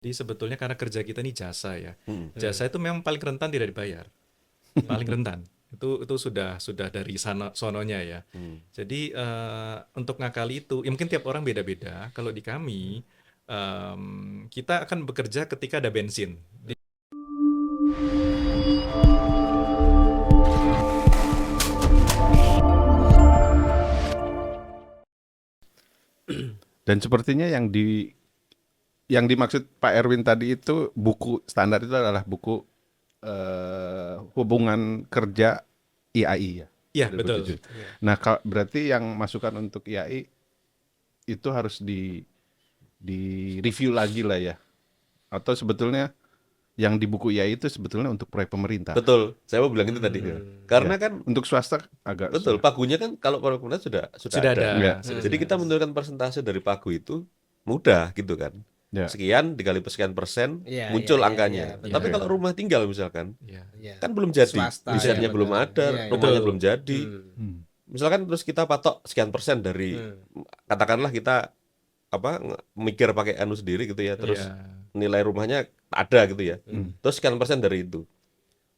Jadi sebetulnya karena kerja kita ini jasa ya. Hmm. Jasa itu memang paling rentan tidak dibayar. Paling rentan. Itu sudah dari sononya ya. Jadi untuk ngakali itu, ya mungkin tiap orang beda-beda. Kalau di kami kita akan bekerja ketika ada bensin. Dan sepertinya yang dimaksud Pak Erwin tadi itu buku standar itu adalah buku hubungan kerja IAI ya. Iya, betul. 2007. Nah, berarti yang masukan untuk IAI itu harus di review lagi lah ya. Atau sebetulnya yang di buku IAI itu sebetulnya untuk proyek pemerintah. Betul, saya mau bilang itu tadi. Karena Ya. kan Untuk swasta agak betul, sulit. pagunya kan kalau proyek pemerintah sudah Sudah ada. ada. Ya. Jadi kita menentukan persentase dari pagu itu mudah gitu kan. Ya. Sekian dikali sekian persen Iya, muncul iya, angkanya. iya, betul. Tapi kalau rumah tinggal misalkan Iya. Iya. kan belum jadi, Swasta, desainnya ya, belum betul. ada, Iya, iya. rumahnya Betul. belum jadi. Misalkan terus kita patok sekian persen dari katakanlah kita mikir pakai anu sendiri gitu ya, terus Iya. nilai rumahnya ada gitu ya. Terus sekian persen dari itu.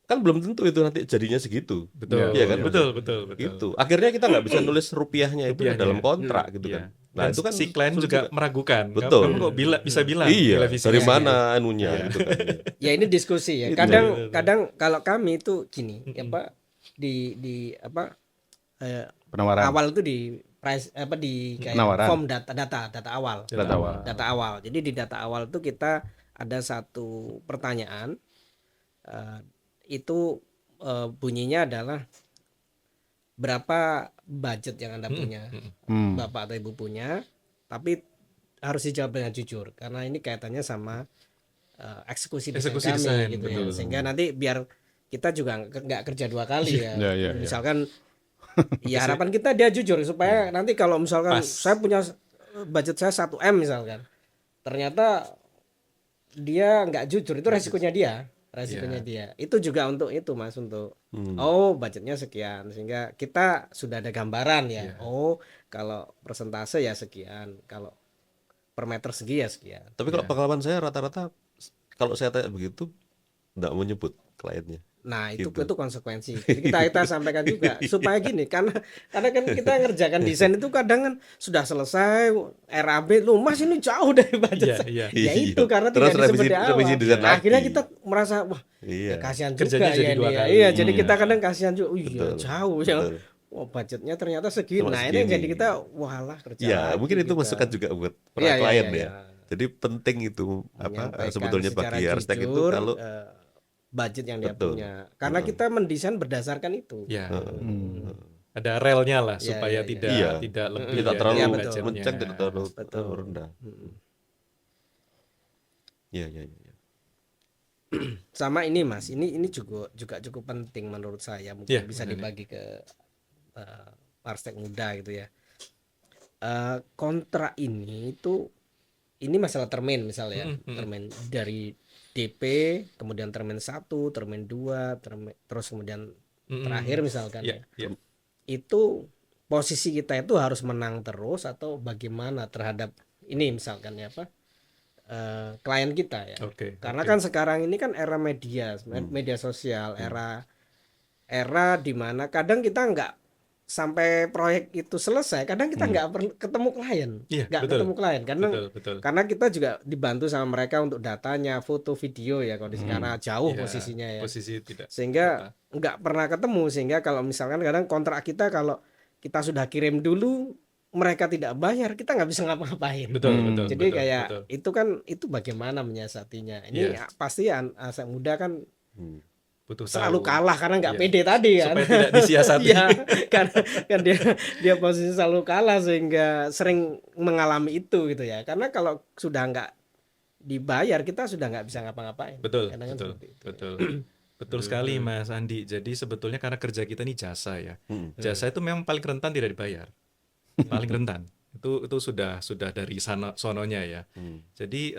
Kan belum tentu itu nanti jadinya segitu. Betul. Iya kan? Betul. Gitu. Akhirnya kita nggak bisa nulis rupiahnya itu Rupiahnya. dalam kontrak gitu Iya. kan. Nah, Dan itu kan si klien sulit juga meragukan. Betul. Kamu kok bisa bilang Iya, nilai fisiknya dari segitu? mana anunya gitu kan. Ya ini diskusi ya. Itu. Kadang kalau kami itu gini, di Penawaran. awal itu di price di kayak Penawaran. form data awal. Data awal. Data awal. Jadi di data awal itu kita ada satu pertanyaan itu bunyinya adalah berapa budget yang Anda punya, Bapak atau Ibu punya, tapi harus dijawab dengan jujur karena ini kaitannya sama eksekusi desain Eksekusi kami desain, gitu ya. betul. Sehingga nanti biar kita juga nggak kerja dua kali ya. Iya, iya, iya. Misalkan ya harapan kita dia jujur supaya nanti kalau misalkan saya punya budget saya 1M misalkan, ternyata dia nggak jujur, itu resikonya dia. Itu juga untuk itu Mas, untuk budgetnya sekian, sehingga kita sudah ada gambaran ya. Kalau persentase ya sekian, kalau per meter segi ya sekian. Tapi kalau pengalaman saya rata-rata kalau saya tanya begitu enggak mau nyebut kliennya. Nah itu Gitu. konsekuensi. Jadi kita sampaikan juga supaya gini, karena kan kita ngerjakan desain itu kadang kan sudah selesai RAB, lu Mas ini jauh dari budget Iya, saya. iya. Ya itu karena Terus tidak disebut di revisi awal. desain lagi. Akhirnya kita merasa wah Iya. kasihan Kerjanya juga jadi ya dua ini ya. kali. Iya, jadi kita kadang kasihan juga. Iya Betul, jauh ya. betul. Oh budgetnya ternyata segini. Cuma Nah ini segini. jadi kita walah kerja. Ya, lagi mungkin itu kita. masukan juga buat para Iya, iya, klien iya, ya. iya. Jadi penting itu Menyampaikan sebetulnya secara bagi arsitek itu jujur, kalau budget yang dia Betul. punya. Karena kita mendesain berdasarkan itu. Ya. Ada relnya lah Iya, supaya iya, tidak iya. tidak lebih tidak ya terlalu Iya, betul. budgetnya. menceng, tidak terlalu Betul. rendah. Iya, iya, iya. Sama ini Mas, ini juga cukup penting menurut saya, mungkin Iya, bisa benar, dibagi ke arsitek muda gitu ya. Kontrak ini masalah termin misalnya, termin dari DP, kemudian termin 1, termin 2, terus kemudian terakhir misalkan Iya, ya. iya. Itu posisi kita itu harus menang terus atau bagaimana terhadap ini misalkan ya klien kita ya. Oke, Karena oke. kan sekarang ini kan era media sosial, era di mana kadang kita nggak sampai proyek itu selesai, kadang kita nggak perlu ketemu klien, Iya, nggak betul. ketemu klien karena Betul. karena kita juga dibantu sama mereka untuk datanya, foto, video ya, kondisi karena jauh Iya, posisinya ya, posisi tidak. sehingga nggak pernah ketemu, sehingga kalau misalkan kadang kontrak kita kalau kita sudah kirim dulu mereka tidak bayar, kita nggak bisa ngapa-ngapain. Betul. Jadi betul, kayak betul. itu kan itu bagaimana menyiasatinya. Ini Iya. pasti anak muda kan Butuh selalu tahu. kalah karena nggak Iya. pede tadi kan. Supaya tidak disiasati. Iya, karena kan dia posisi selalu kalah sehingga sering mengalami itu gitu ya. Karena kalau sudah nggak dibayar kita sudah nggak bisa ngapa-ngapain. Betul. Kadang kan seperti itu. Betul sekali Mas Andi. Jadi sebetulnya karena kerja kita ini jasa ya. Jasa itu memang paling rentan tidak dibayar. Paling rentan. Itu sudah dari sononya ya. Jadi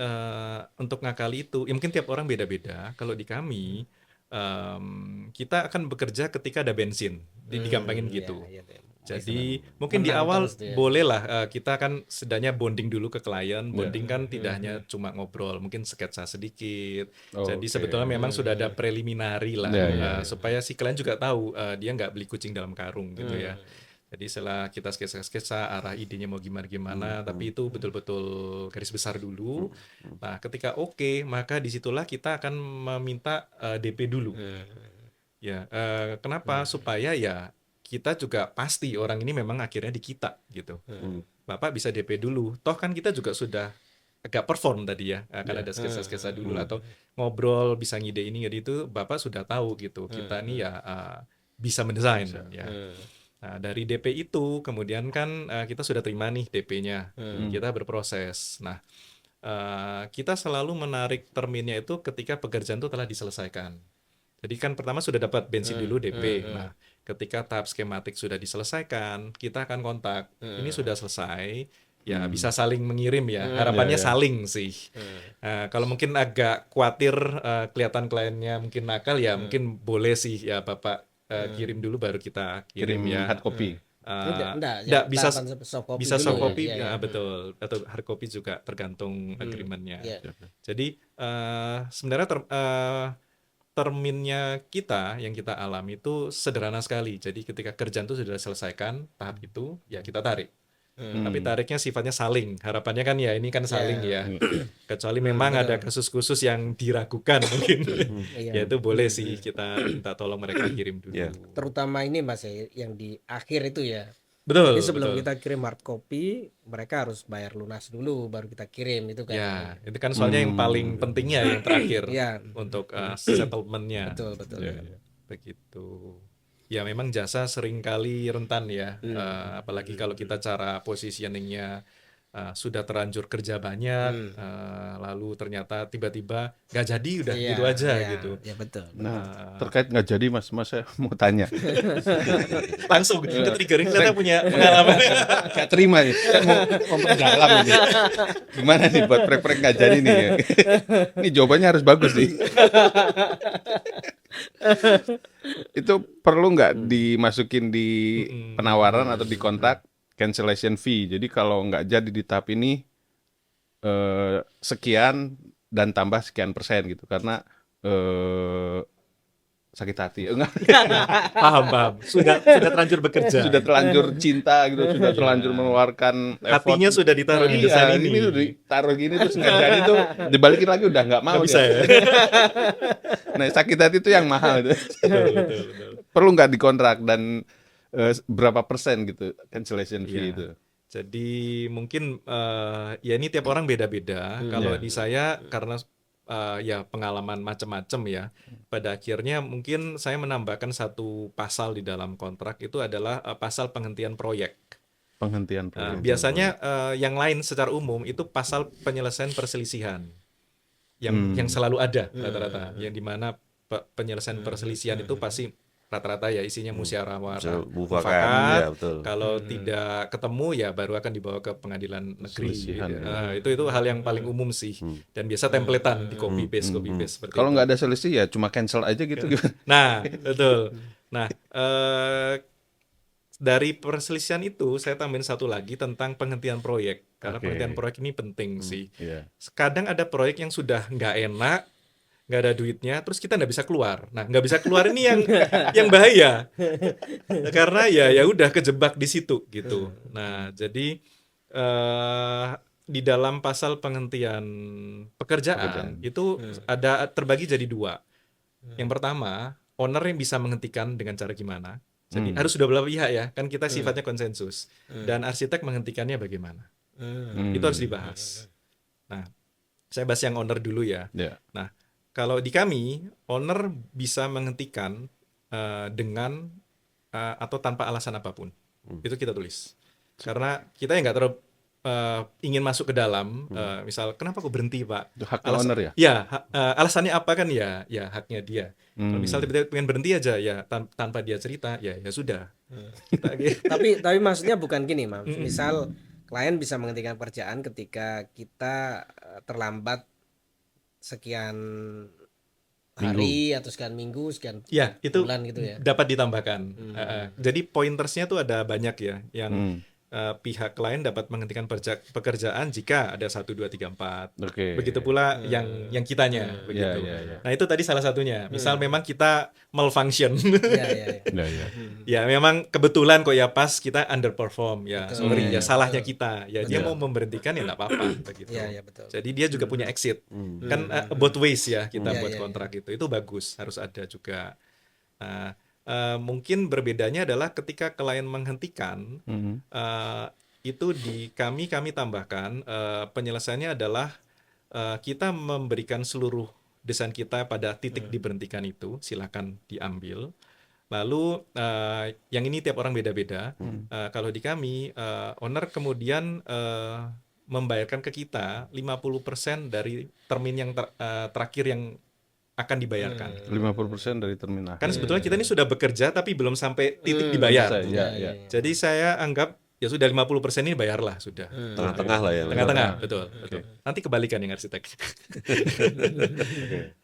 untuk ngakali itu, ya mungkin tiap orang beda-beda. Kalau di kami kita akan bekerja ketika ada bensin. Digampangin gitu. Iya, iya. Jadi mungkin di Menang awal terus dia. bolehlah kita kan setidaknya bonding dulu ke klien. Bonding kan tidak hanya cuma ngobrol, mungkin sketsa sedikit. Jadi Oke. sebetulnya memang sudah ada preliminary lah, Ya, ya, supaya si klien juga tahu dia nggak beli kucing dalam karung gitu ya. Jadi setelah kita sketsa-sketsa arah idenya mau gimana-gimana, tapi itu betul-betul garis besar dulu. Nah, ketika oke, maka disitulah kita akan meminta DP dulu. Ya, kenapa? Supaya ya kita juga pasti orang ini memang akhirnya di kita gitu. Bapak bisa DP dulu. Toh kan kita juga sudah agak perform tadi ya. Akan ada sketsa-sketsa dulu atau ngobrol bisa ngide ini ngide itu Bapak sudah tahu gitu. Kita nih ya bisa mendesain ya. Nah, dari DP itu kemudian kan kita sudah terima nih DP-nya. Kita berproses. Nah, kita selalu menarik terminnya itu ketika pekerjaan itu telah diselesaikan. Jadi kan pertama sudah dapat bensin dulu DP. Nah, ketika tahap skematik sudah diselesaikan, kita akan kontak. Ini sudah selesai, ya bisa saling mengirim ya. Harapannya saling sih. Kalau mungkin agak khawatir kelihatan kliennya mungkin nakal ya, mungkin boleh sih ya Bapak kirim dulu baru kita kirim ya. hard copy. Enggak, bisa soft copy bisa dulu soft ya. copy Iya, ya, iya. betul, atau hard copy juga tergantung agreement-nya. Iya. Jadi sebenarnya terminnya kita yang kita alami itu sederhana sekali. Jadi ketika kerjaan itu sudah selesaikan tahap itu, ya kita tarik. Tapi tariknya sifatnya saling. Harapannya kan ya ini kan saling ya. Kecuali memang ada kasus khusus yang diragukan mungkin. Iya. Ya itu boleh sih kita minta tolong mereka kirim dulu. Iya. Terutama ini Mas ya, yang di akhir itu ya. Betul. Jadi sebelum betul. kita kirim hard copy, mereka harus bayar lunas dulu baru kita kirim itu kan. Ya, itu kan soalnya yang paling pentingnya yang terakhir Iya. untuk settlement-nya. Betul, betul. Begitu. Ya memang jasa seringkali rentan ya, apalagi kalau kita cara positioningnya sudah terlanjur kerja banyak, lalu ternyata tiba-tiba nggak jadi udah Iya, gitu aja iya, gitu. Iya betul. Nah, terkait nggak jadi Mas saya mau tanya. Langsung ke-triggering ternyata punya pengalaman. Nggak terima nih. Saya mau memperdalam ini. Gimana nih buat prek-prek nggak jadi nih ya? Ini jawabannya harus bagus nih. Itu perlu nggak dimasukin di penawaran atau di kontrak cancellation fee? Jadi kalau nggak jadi di tahap ini sekian dan tambah sekian persen gitu, karena sakit hati. Enggak, Paham. Sudah terlanjur bekerja. sudah terlanjur cinta gitu, sudah terlanjur mengeluarkan effort. Hatinya sudah ditaruh di desain Iya, ini. tuh ditaruh gini terus nggak jadi tuh dibalikin lagi udah nggak mau Nggak bisa dia. ya. Nah sakit hati itu yang mahal tuh. Betul. Perlu nggak dikontrak dan berapa persen gitu cancellation fee Iya. itu? Jadi mungkin ya ini tiap orang beda-beda. Kalau di saya karena ya pengalaman macam-macam ya. Pada akhirnya mungkin saya menambahkan satu pasal di dalam kontrak itu adalah pasal penghentian proyek. Penghentian proyek. Biasanya yang lain secara umum itu pasal penyelesaian perselisihan yang selalu ada rata-rata. Yang dimana penyelesaian perselisihan itu pasti rata-rata ya isinya musyawarah Mufakat, ya betul. kalau tidak ketemu ya baru akan dibawa ke pengadilan negeri. Perselisihan, Itu hal yang paling umum sih. Dan biasa templatean di copy paste seperti Kalau itu. nggak ada selisih ya cuma cancel aja gitu. Nah, betul. Nah, dari perselisihan itu saya tambahin satu lagi tentang penghentian proyek. Karena Oke. penghentian proyek ini penting sih. Iya. Kadang ada proyek yang sudah nggak enak, nggak ada duitnya, terus kita nggak bisa keluar. Nah, nggak bisa keluar ini yang bahaya, karena ya udah kejebak di situ gitu. Nah, jadi di dalam pasal penghentian pekerjaan itu ada terbagi jadi dua. Yang pertama, owner yang bisa menghentikan dengan cara gimana. Jadi harus sudah belah pihak ya, kan kita sifatnya konsensus. Dan arsitek menghentikannya bagaimana. Itu harus dibahas. Nah, saya bahas yang owner dulu ya. Ya. Nah, kalau di kami, owner bisa menghentikan dengan atau tanpa alasan apapun. Itu kita tulis. Karena kita yang nggak terlalu ingin masuk ke dalam, misal kenapa kok berhenti Pak? Itu hak owner ya? Ya, alasannya apa kan ya haknya dia. Kalau misal tiba-tiba pengen berhenti aja ya tanpa dia cerita, ya sudah. Kita Tapi maksudnya bukan gini, Mam. Misal klien bisa menghentikan pekerjaan ketika kita terlambat sekian hari atau sekian minggu, sekian Ya, itu bulan gitu ya. dapat ditambahkan. Jadi pointersnya tuh ada banyak ya, yang pihak klien dapat menghentikan pekerjaan jika ada 1, 2, 3, 4. Oke. Begitu pula yang kitanya, begitu. ya. Nah, itu tadi salah satunya. Misal memang kita malfunction. Iya, iya, iya. Ya, ya. Ya, memang kebetulan kok ya pas kita underperform ya. Betul. Sorry ya, salahnya kita. Ya, dia mau memberhentikan ya nggak apa-apa begitu. Iya, iya, betul. Jadi dia juga punya exit. Kan both ways ya kita Iya, buat iya, kontrak itu. Itu bagus, harus ada juga. Nah, mungkin berbedanya adalah ketika klien menghentikan, itu di kami tambahkan penyelesaiannya adalah kita memberikan seluruh desain kita pada titik diberhentikan itu, silakan diambil. Lalu yang ini tiap orang beda-beda. Kalau di kami owner kemudian membayarkan ke kita 50% dari termin yang terakhir yang akan dibayarkan. 50% dari terminal. Kan sebetulnya kita ini sudah bekerja tapi belum sampai titik dibayar. Ya, ya. Jadi saya anggap ya sudah 50% ini bayarlah sudah. Tengah-tengah lah ya. Tengah-tengah, betul. Nanti kebalikan yang arsitek.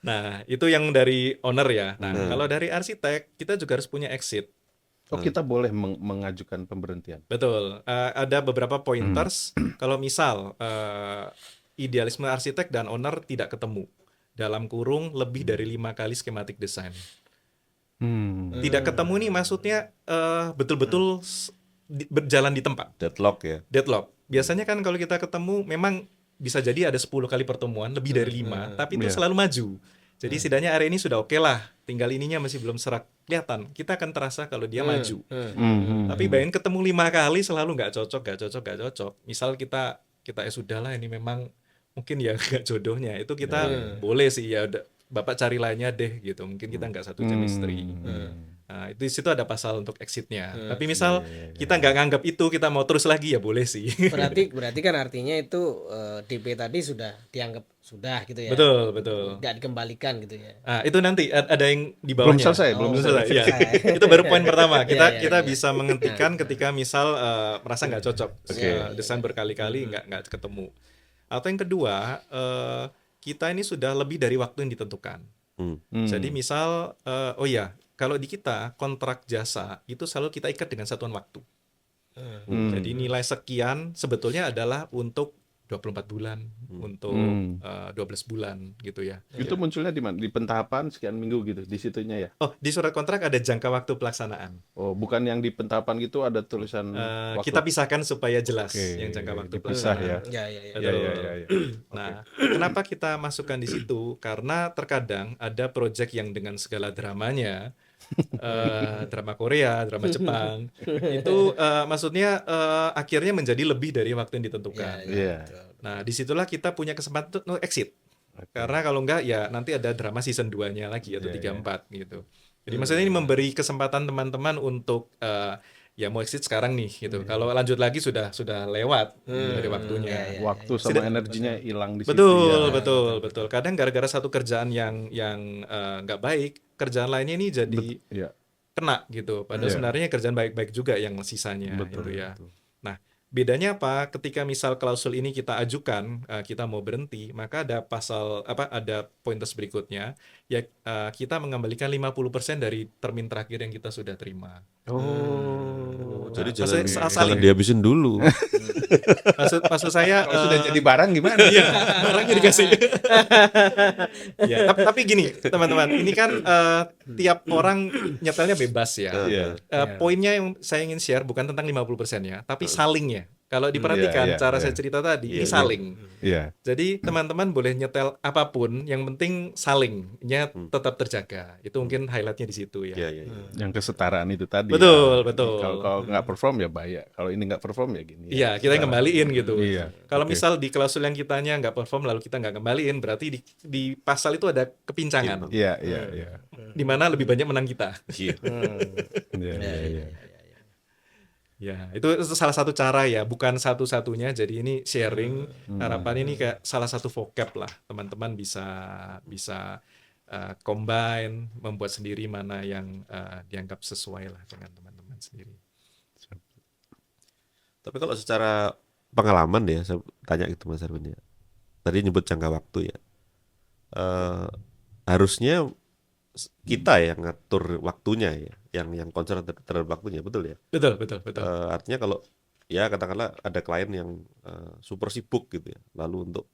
Nah, itu yang dari owner ya. Nah, kalau dari arsitek kita juga harus punya exit. Oh, kita boleh mengajukan pemberhentian. Betul. Ada beberapa pointers. Kalau misal idealisme arsitek dan owner tidak ketemu dalam kurung lebih dari 5 kali skematik desain. Tidak ketemu nih maksudnya betul-betul berjalan di tempat. Deadlock ya. Deadlock. Biasanya kan kalau kita ketemu memang bisa jadi ada 10 kali pertemuan, lebih dari 5, tapi itu selalu maju. Jadi setidaknya area ini sudah oke lah, tinggal ininya masih belum serak kelihatan. Kita akan terasa kalau dia maju. Tapi bayangin ketemu 5 kali selalu nggak cocok. Misal kita ya sudahlah ini memang mungkin ya nggak jodohnya. Itu kita boleh sih ya udah, Bapak cari lainnya deh gitu. Mungkin kita nggak satu chemistry. Nah, itu di situ ada pasal untuk exitnya. Tapi misal kita nggak nganggap itu, kita mau terus lagi ya boleh sih. Berarti kan artinya itu DP tadi sudah dianggap sudah gitu ya. Betul. Nggak dikembalikan gitu ya. Nah, itu nanti ada yang di bawahnya. Belum Belum selesai. selesai. Iya. Itu baru poin pertama. Kita Iya. bisa menghentikan ketika misal merasa nggak cocok. Desain berkali-kali nggak ketemu. Atau yang kedua, kita ini sudah lebih dari waktu yang ditentukan. Jadi misal, kalau di kita kontrak jasa itu selalu kita ikat dengan satuan waktu. Jadi nilai sekian sebetulnya adalah untuk 24 bulan, untuk 12 bulan gitu ya. Itu munculnya di mana? Di pentahapan sekian minggu gitu, di situnya ya? Oh, di surat kontrak ada jangka waktu pelaksanaan. Oh, bukan yang di pentahapan gitu ada tulisan waktu. Kita pisahkan supaya jelas Oke, yang jangka waktu dipisah pelaksanaan. ya. Ya. Betul. Nah, kenapa kita masukkan di situ? Karena terkadang ada proyek yang dengan segala dramanya, drama Korea, drama Jepang, itu maksudnya akhirnya menjadi lebih dari waktu yang ditentukan. Iya. Nah, disitulah kita punya kesempatan untuk exit. Karena kalau enggak ya nanti ada drama season 2-nya lagi atau 3-4 gitu. Jadi maksudnya ini memberi kesempatan teman-teman untuk ya mau exit sekarang nih gitu. Kalau lanjut lagi sudah lewat dari waktunya. Waktu sama energinya hilang di situ Betul. Kadang gara-gara satu kerjaan yang nggak baik, kerjaan lainnya ini jadi kena gitu. Padahal sebenarnya kerjaan baik-baik juga yang sisanya gitu ya. Nah, bedanya apa? Ketika misal klausul ini kita ajukan, kita mau berhenti, maka ada ada pointers berikutnya, ya kita mengembalikan 50% dari termin terakhir yang kita sudah terima. Jadi maksudnya jangan dihabisin dulu. Maksud saya Kalau sudah jadi barang gimana? Iya, barangnya dikasih. Ya, tapi gini, teman-teman, ini kan tiap orang nyetelnya bebas ya. Poinnya yang saya ingin share bukan tentang 50%-nya, tapi salingnya. Kalau diperhatikan cara saya cerita tadi, ini saling. Jadi teman-teman boleh nyetel apapun, yang penting salingnya tetap terjaga. Itu mungkin highlightnya di situ ya. Yang kesetaraan itu tadi. Betul. Kalau nggak perform ya bayar. Kalau ini nggak perform ya gini. Iya, kita yang kembaliin gitu. Kalau Oke. misal di klausul yang kitanya nggak perform lalu kita nggak kembaliin, berarti di pasal itu ada kepincangan. Iya. Di mana lebih banyak menang kita. Iya. Ya, itu salah satu cara ya, bukan satu-satunya. Jadi ini sharing, harapan ini kayak salah satu vocab lah. Teman-teman bisa combine, membuat sendiri mana yang dianggap sesuai lah dengan teman-teman sendiri. Tapi kalau secara pengalaman deh, saya tanya gitu Mas Arvin ya. Tadi nyebut jangka waktu ya. harusnya kita yang ngatur waktunya ya, yang concern terhadap waktunya, betul ya? Betul. Artinya kalau ya katakanlah ada klien yang super sibuk gitu ya, lalu untuk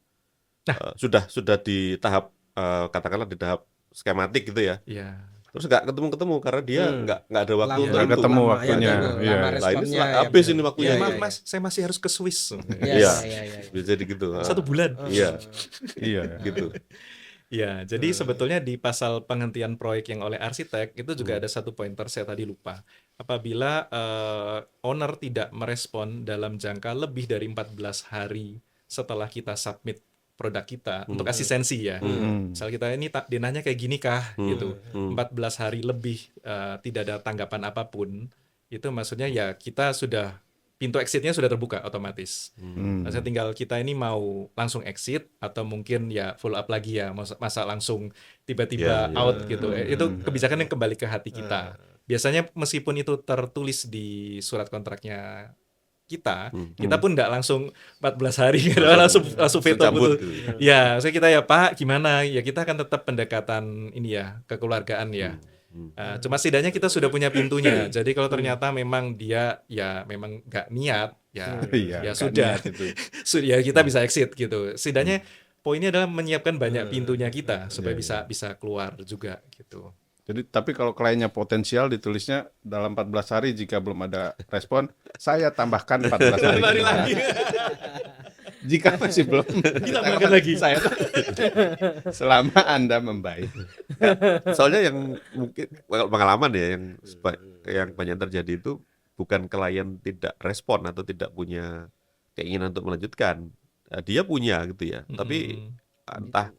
sudah di tahap katakanlah di tahap skematik gitu ya, Iya. terus nggak ketemu karena dia nggak ada waktu untuk Nggak itu. ketemu Lama, waktunya. ya, Iya. lama Nah ini responnya, habis betul. ini waktunya. Ya, Iya, maaf iya, Mas, saya masih harus ke Swiss. Iya. Iya. Bisa jadi gitu. 1 bulan. Iya, Iya. gitu. Ya, jadi sebetulnya di pasal penghentian proyek yang oleh arsitek itu juga ada satu pointer saya tadi lupa. Apabila owner tidak merespon dalam jangka lebih dari 14 hari setelah kita submit produk kita untuk asistensi ya. Misal kita ini denahnya kayak gini kah gitu. 14 hari lebih tidak ada tanggapan apapun, itu maksudnya ya kita sudah pintu exitnya sudah terbuka otomatis. Maksudnya tinggal kita ini mau langsung exit atau mungkin ya follow up lagi ya, masa langsung tiba-tiba out gitu. Itu kebijakan yang kembali ke hati kita. Biasanya meskipun itu tertulis di surat kontraknya kita pun nggak langsung 14 hari langsung veto cabut betul. gitu. Ya, saya kita ya Pak gimana? Ya kita akan tetap pendekatan ini ya kekeluargaan ya. Cuma setidaknya kita sudah punya pintunya. Jadi kalau ternyata memang dia ya memang nggak niat, ya Iya, ya nggak sudah, niat itu. ya kita bisa exit gitu. Setidaknya poinnya adalah menyiapkan banyak pintunya kita supaya bisa keluar juga gitu. Jadi tapi kalau kliennya potensial ditulisnya dalam 14 hari jika belum ada respon, saya tambahkan 14 hari. Hari lagi. Jika masih belum Ditambahkan lagi. saya selama Anda membaik. Soalnya yang mungkin pengalaman ya yang banyak terjadi itu bukan klien tidak respon atau tidak punya keinginan untuk melanjutkan. Dia punya gitu ya. Tapi entah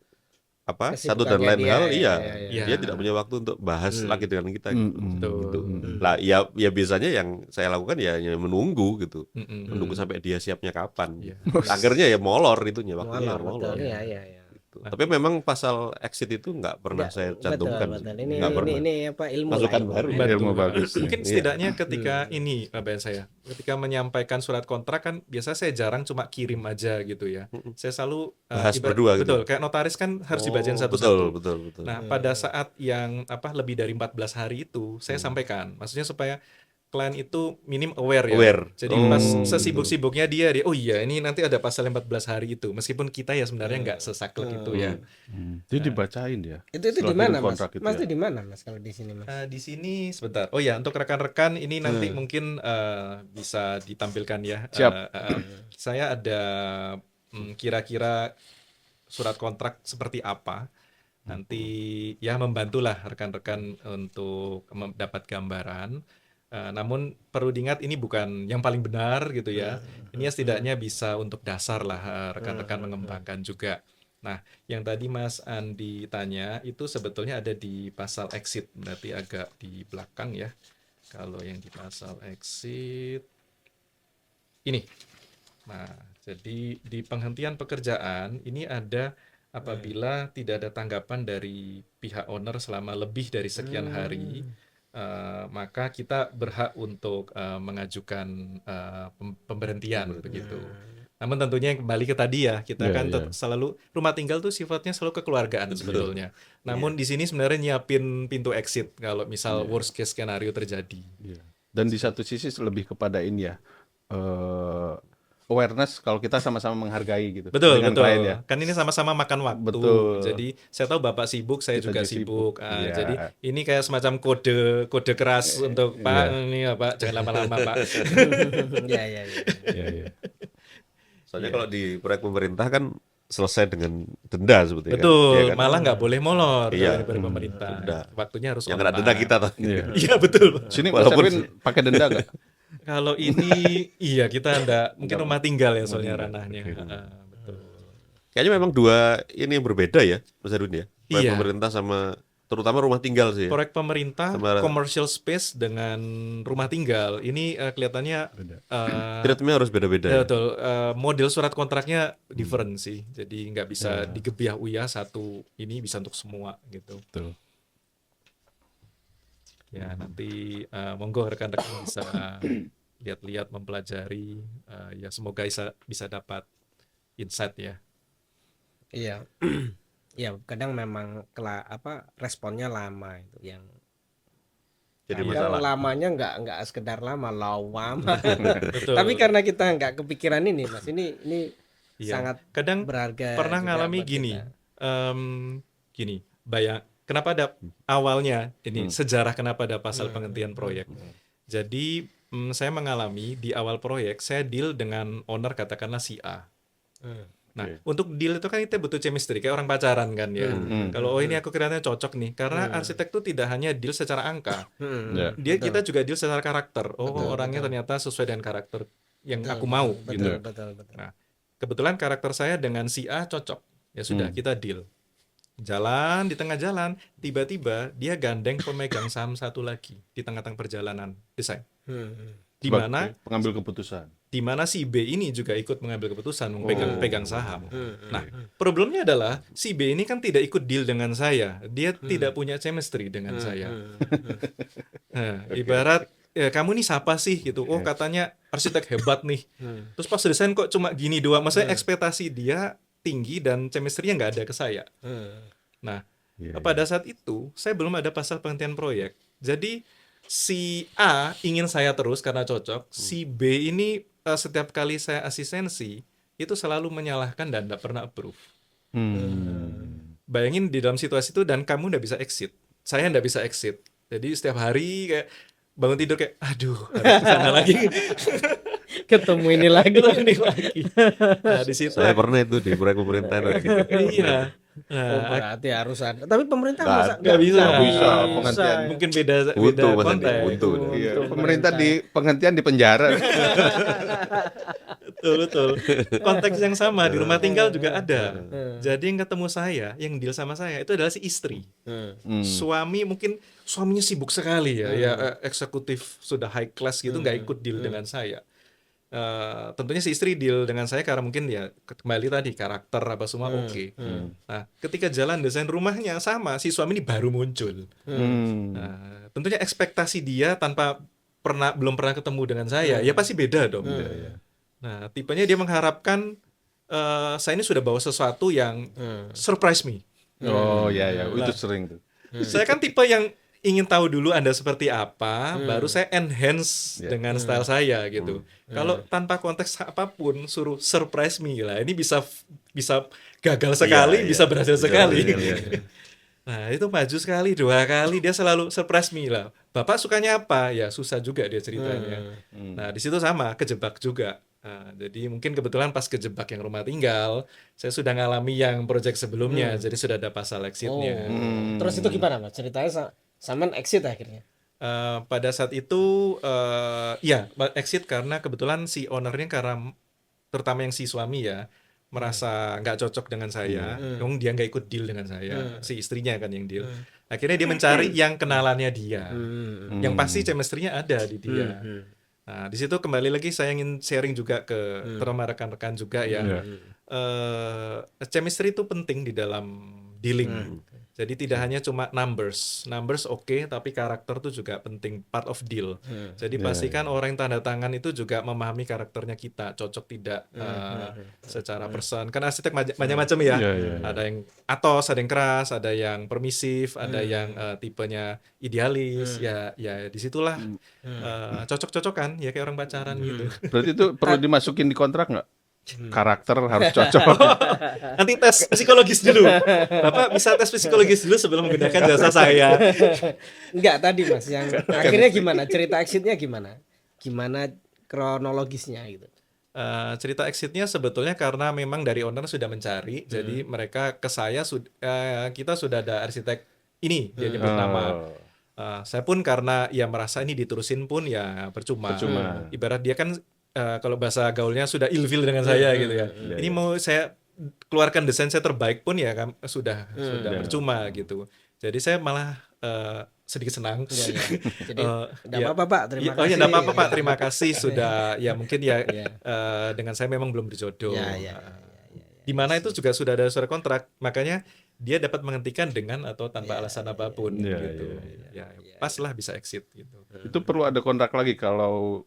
apa satu dan lain Kesibukannya hal dia, iya. dia tidak punya waktu untuk bahas lagi dengan kita gitu. Betul. Lah ya biasanya yang saya lakukan ya menunggu gitu. Menunggu sampai dia siapnya kapan. Iya. Akhirnya ya molor itunya waktunya molor. Iya. Gitu. Tapi memang pasal exit itu nggak pernah saya cantumkan. Betul. sih. Ini Nggak pernah. ini apa ilmu Masukan lah, baru. Betul. Ilmu bagus. Mungkin setidaknya ketika ini bayan saya, ketika menyampaikan surat kontrak kan biasa saya jarang cuma kirim aja gitu ya. Saya selalu Bahas berdua gitu. betul, kayak notaris kan harus dibacain Betul, satu-satu. betul. Nah, pada saat yang lebih dari 14 hari itu saya sampaikan, maksudnya supaya klien itu minim aware ya. Aware. Jadi pas sesibuk-sibuknya dia oh iya ini nanti ada pasal 14 hari itu. Meskipun kita ya sebenarnya nggak sesaklek itu ya. Jadi dibacain dia. Itu di Setelah mana kirim Mas? kontrak itu Mas ya. itu di mana Mas kalau di sini Mas? Di sini sebentar. Oh ya, untuk rekan-rekan ini nanti mungkin bisa ditampilkan ya. Siap. Saya ada kira-kira surat kontrak seperti apa. Nanti ya membantulah rekan-rekan untuk mendapat gambaran. Namun perlu diingat ini bukan yang paling benar gitu ya. Ini ya setidaknya bisa untuk dasar lah rekan-rekan mengembangkan juga. Nah, yang tadi Mas Andi tanya itu sebetulnya ada di pasal exit, berarti agak di belakang ya. Kalau yang di pasal exit ini. Nah, jadi di penghentian pekerjaan ini ada apabila tidak ada tanggapan dari pihak owner selama lebih dari sekian hari, maka kita berhak untuk mengajukan pemberhentian begitu. Namun tentunya kembali ke tadi ya, kita kan selalu rumah tinggal tuh sifatnya selalu kekeluargaan sebetulnya. Namun di sini sebenarnya nyiapin pintu exit kalau misal worst case skenario terjadi. Iya. Dan di satu sisi lebih kepada ini ya, awareness kalau kita sama-sama menghargai gitu. Betul, dengan betul. klien ya. Kan ini sama-sama makan waktu. Betul. Jadi saya tahu Bapak sibuk, saya Kita juga juga sibuk. sibuk. Iya. Jadi ini kayak semacam kode keras untuk Pak ini ya Pak, jangan lama-lama Pak. Iya. Iya. Soalnya kalau di proyek pemerintah kan selesai dengan denda sebetulnya. Betul, Kan? Iya kan? malah nggak boleh molor Iya. dari pemerintah. Denda. Waktunya harus Yang on kena denda time. kita toh. Iya. Iya betul. Sini Walaupun- Mas Erwin pakai denda nggak? Kalau ini iya kita enggak mungkin rumah tinggal ya soalnya ranahnya. Betul. Kayaknya memang dua ini yang berbeda ya, Mas Erwin ya. Proyek Iya. pemerintah sama terutama rumah tinggal sih. Ya. Proyek pemerintah, Sama- commercial space dengan rumah tinggal ini kelihatannya Treatmentnya harus beda-beda. ya, Ya. betul. Model surat kontraknya different sih. Jadi nggak bisa digebiah uyah satu ini bisa untuk semua gitu. Betul. Ya nanti monggo rekan-rekan bisa lihat-lihat mempelajari. Ya semoga bisa dapat insight ya. Iya. Ya kadang memang responnya lama itu yang Jadi kadang masalah. lamanya nggak sekedar lama, lama. Betul. Tapi karena kita nggak kepikiran ini Mas, ini Iya. sangat Kadang berharga pernah juga ngalami buat gini, kita. gini, kenapa ada awalnya ini sejarah kenapa ada pasal penghentian proyek. Jadi saya mengalami di awal proyek saya deal dengan owner katakanlah si A. Nah, untuk deal itu kan kita butuh chemistry kayak orang pacaran kan ya. Kalau ini aku kiranya cocok nih, karena arsitek tuh tidak hanya deal secara angka, Ya. kita juga deal secara karakter. Orangnya ternyata sesuai dengan karakter yang aku mau gitu. Betul. Nah, kebetulan karakter saya dengan si A cocok. Ya sudah, kita deal. Jalan, di tengah jalan, tiba-tiba dia gandeng pemegang saham satu lagi di tengah-tengah perjalanan desain. Di mana pengambil keputusan. si B ini juga ikut mengambil keputusan, pegang saham. Nah, problemnya adalah si B ini kan tidak ikut deal dengan saya. Dia tidak punya chemistry dengan saya. Nah, ibarat ya, kamu nih siapa sih gitu. Oh, katanya arsitek hebat nih. Terus pas desain kok cuma gini doang. Maksudnya ekspektasi dia tinggi dan chemistry-nya nggak ada ke saya. Nah, pada saat itu saya belum ada pasal penghentian proyek. Jadi si A ingin saya terus karena cocok. Si B ini setiap kali saya asistensi itu selalu menyalahkan dan tidak pernah approve. Bayangin di dalam situasi itu dan kamu nggak bisa exit. Saya nggak bisa exit. Jadi setiap hari kayak bangun tidur kayak aduh harus kesana lagi. Ketemu ini lagi. Nah, di situ Saya pernah itu di proyek pemerintahan gitu. iya. Oh, Nah, berarti harus ada. Tapi pemerintah nggak bisa. Nggak bisa, penghentian. Mungkin beda Buntu, Mas Andi, konteks. buntu. Iya, pemerintah di penghentian di penjara. Betul. Konteks yang sama di rumah tinggal juga ada. Jadi yang ketemu saya, yang deal sama saya itu adalah si istri. Suami mungkin suaminya sibuk sekali ya eksekutif sudah high class gitu nggak ikut deal dengan saya. Tentunya si istri deal dengan saya karena mungkin ya kembali tadi karakter apa semua oke. Nah, ketika jalan desain rumahnya sama, si suami ini baru muncul. Nah, tentunya ekspektasi dia tanpa belum pernah ketemu dengan saya, ya pasti beda dong. Nah, tipenya dia mengharapkan saya ini sudah bawa sesuatu yang surprise me. Oh ya, itu sering tuh. Saya kan tipe yang ingin tahu dulu Anda seperti apa, baru saya enhance dengan style saya gitu. Kalau tanpa konteks apapun suruh surprise me lah, ini bisa gagal sekali, bisa berhasil sekali. Nah, itu maju sekali, 2 kali dia selalu surprise me lah. Bapak sukanya apa? Ya susah juga dia ceritanya. Nah, di situ sama, kejebak juga. Nah, jadi mungkin kebetulan pas kejebak yang rumah tinggal, saya sudah ngalami yang project sebelumnya, jadi sudah ada pasal exitnya. Terus itu gimana Mas? Ceritanya sampean exit akhirnya. Pada saat itu ya exit karena kebetulan si ownernya karena terutama yang si suami ya merasa nggak cocok dengan saya, dong dia nggak ikut deal dengan saya, si istrinya kan yang deal. Akhirnya dia mencari yang kenalannya dia, yang pasti chemistry-nya ada di dia. Nah, di situ kembali lagi saya ingin sharing juga ke terutama rekan-rekan juga ya. Chemistry itu penting di dalam dealing. Jadi tidak hanya cuma numbers oke, tapi karakter itu juga penting, part of deal. Jadi pastikan orang yang tanda tangan itu juga memahami karakternya kita, cocok tidak secara person. Kan arsitek macam-macam ya. Ada yang atos, ada yang keras, ada yang permisif, ada yang tipenya idealis. Ya disitulah cocok-cocokan ya kayak orang pacaran gitu. Berarti itu perlu dimasukin di kontrak nggak? Karakter harus cocok. Nanti tes psikologis dulu. Bapak bisa tes psikologis dulu sebelum menggunakan jasa saya. Enggak tadi Mas, yang akhirnya gimana? Cerita exitnya gimana? Gimana kronologisnya gitu? Cerita exitnya sebetulnya karena memang dari owner sudah mencari, jadi mereka ke saya kita sudah ada arsitek ini dia nyebut nama. Saya pun karena ya merasa ini diterusin pun ya percuma. Ibarat dia kan kalau bahasa gaulnya sudah ilfil dengan saya gitu ya. Ini mau saya keluarkan desain saya terbaik pun ya kan sudah percuma gitu. Jadi saya malah sedikit senang. Jadi enggak apa-apa Pak, terima kasih. Oh ya enggak apa-apa Pak, terima kasih sudah ya mungkin ya dengan saya memang belum berjodoh. Di mana itu juga sudah ada surat kontrak, makanya dia dapat menghentikan dengan atau tanpa alasan apapun gitu. Ya, pas lah bisa exit gitu. Itu perlu ada kontrak lagi kalau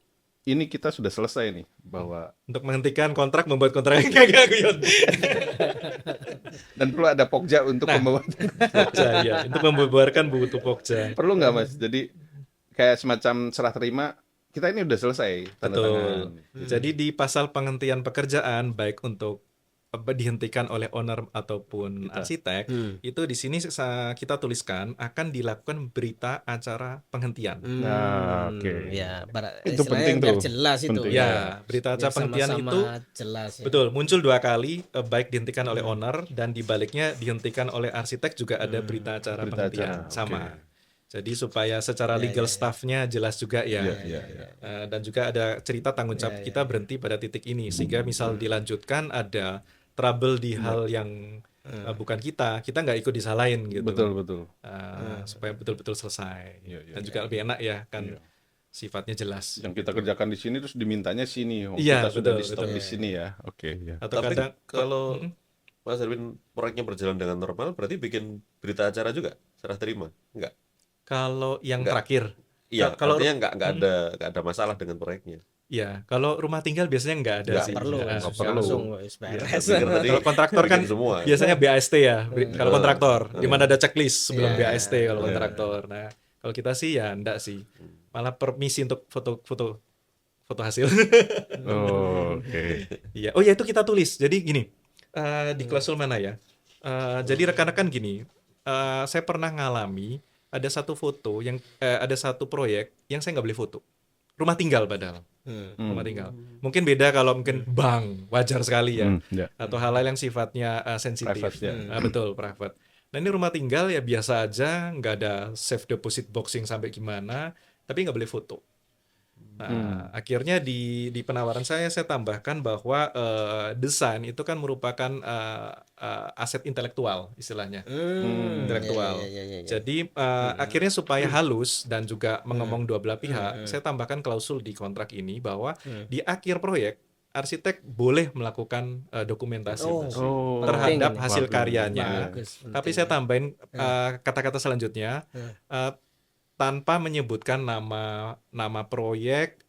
ini kita sudah selesai nih bahwa Untuk menghentikan kontrak, membuat kontrak yang gagal. Dan perlu ada pokja untuk pembuatan. Pokja ya, untuk membubarkan butuh pokja. Perlu nggak Mas? Jadi kayak semacam serah terima, kita ini udah selesai tanda tangan. Betul. Jadi di pasal penghentian pekerjaan baik untuk dihentikan oleh owner ataupun arsitek, itu di sini kita tuliskan akan dilakukan berita acara penghentian. Nah, oke. Ya, Itu istilahnya penting biar tuh. jelas itu. Penting. Ya, berita acara Biar penghentian sama-sama itu jelas ya. betul muncul 2 kali, baik dihentikan oleh owner dan dibaliknya dihentikan oleh arsitek juga ada berita acara Berita penghentian acara, sama. oke. Jadi supaya secara legal staff-nya jelas juga ya. Dan juga ada cerita tanggung jawab kita berhenti pada titik ini sehingga misal dilanjutkan ada trouble di hal yang bukan kita nggak ikut disalahin gitu. Betul. Supaya betul-betul selesai. Dan juga lebih enak ya kan sifatnya jelas. Yang kita kerjakan di sini terus dimintanya sini. Iya, Kita sudah betul, di stop betul. di sini ya. Oke, ya. Atau Tapi kadang kalau Mas Erwin proyeknya berjalan dengan normal, berarti bikin berita acara juga serah terima? Enggak. kalau yang Enggak. terakhir Iya, Kalau- artinya nggak ada masalah dengan proyeknya. ya, kalau rumah tinggal biasanya nggak ada Nggak sih. Perlu, Ya. nggak perlu. langsung wis beres. Saya pikir tadi Kalau kontraktor kan bikin semua. biasanya BAST ya. Kalau kontraktor, di mana ada checklist sebelum Iya. BAST kalau kontraktor. Nah, kalau kita sih ya enggak sih. Malah permisi untuk foto hasil. Oh, oke. Iya. Oh ya itu kita tulis. Jadi gini, di klausul mana ya? Jadi rekan-rekan gini, saya pernah ngalami ada satu foto yang ada satu proyek yang saya nggak boleh foto. Rumah tinggal padahal. Rumah tinggal. Mungkin beda kalau mungkin bank, wajar sekali ya. Ya. Atau hal-hal yang sifatnya sensitif. Private, ya. Betul, private. Nah ini rumah tinggal ya biasa aja, nggak ada safe deposit boxing sampai gimana, tapi nggak boleh foto. Nah, akhirnya di penawaran saya tambahkan bahwa desain itu kan merupakan aset intelektual istilahnya. Intelektual. Ya. Jadi akhirnya supaya halus dan juga mengomong dua belah pihak, saya tambahkan klausul di kontrak ini bahwa di akhir proyek arsitek boleh melakukan dokumentasi Oh, terhadap penting ini. hasil Waduh. karyanya. Bagus, Tapi saya tambahin kata-kata selanjutnya tanpa menyebutkan nama proyek